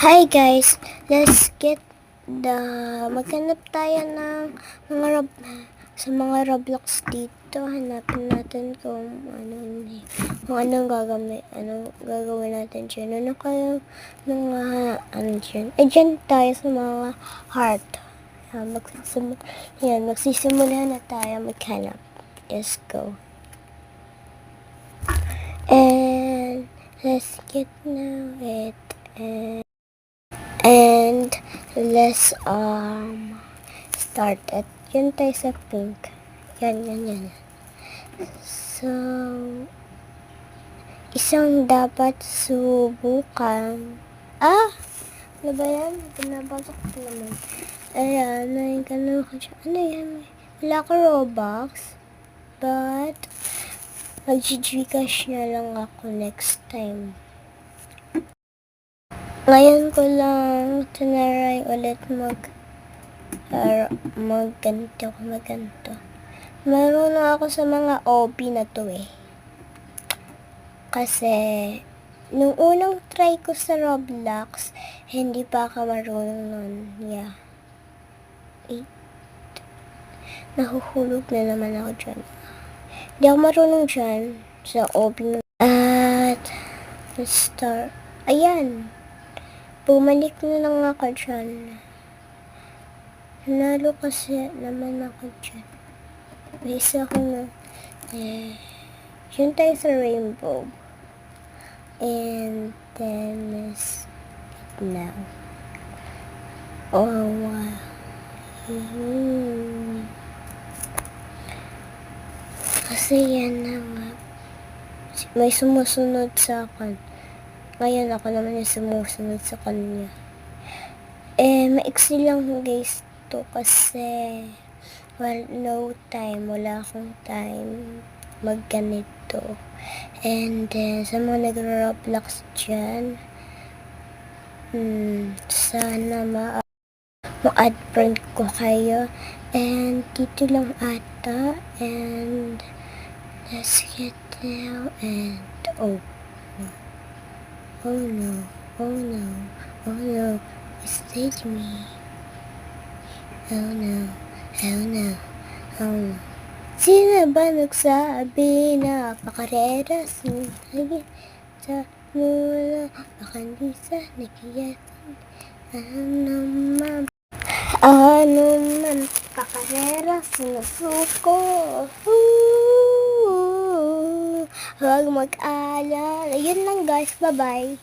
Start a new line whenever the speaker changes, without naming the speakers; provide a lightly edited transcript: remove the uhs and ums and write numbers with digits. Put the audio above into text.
Hi guys, let's get the maghanap tayo ng sa mga Roblox dito. Hanapin natin kung anong gagawin natin dyan. Ano kayo mga dyan? Dyan tayo sa mga heart. Magsisimula na tayo maghanap. Let's go. And let's get now it and let's start it. Yun tayo sa pink. Yan. So, isang dapat subukan. Ano ba yan? Pinabasok ko naman. Ayan, naingkano ko siya. Ano yan? Wala ko Robux. But, mag-Gcash na lang ako next time. Ngayon ko lang tinaray ulit magganto. Marunong ako sa mga OP na to Kasi, nung unang try ko sa Roblox, hindi pa ako marunong nun. Yeah. Nahuhulog na naman ako dyan. Hindi ako marunong dyan sa OP. At, let's start. Ayan. Bumalik na lang ako dyan. Nalo kasi naman ako dyan. May isa ko na. Yun tayo sa rainbow. And then, let's now. Oh, wow. Kasi yan na nga. May sumusunod sa akin. Ngayon ako naman yung sumusunod sa kanya. Maiksi lang guys to kasi no time. Wala akong time magganito. And then, sa mga nag-Roblox dyan, sana ma-add friend ko kayo. And dito lang ata. And let's get now. And oh no, stage me. Oh no. Sino ba nagsabi na pakarera sunagin sa mula bakandi sa nakiyatan? Ano man pakarera sinusuko. Huwag mag-alala. Yun lang guys, bye bye.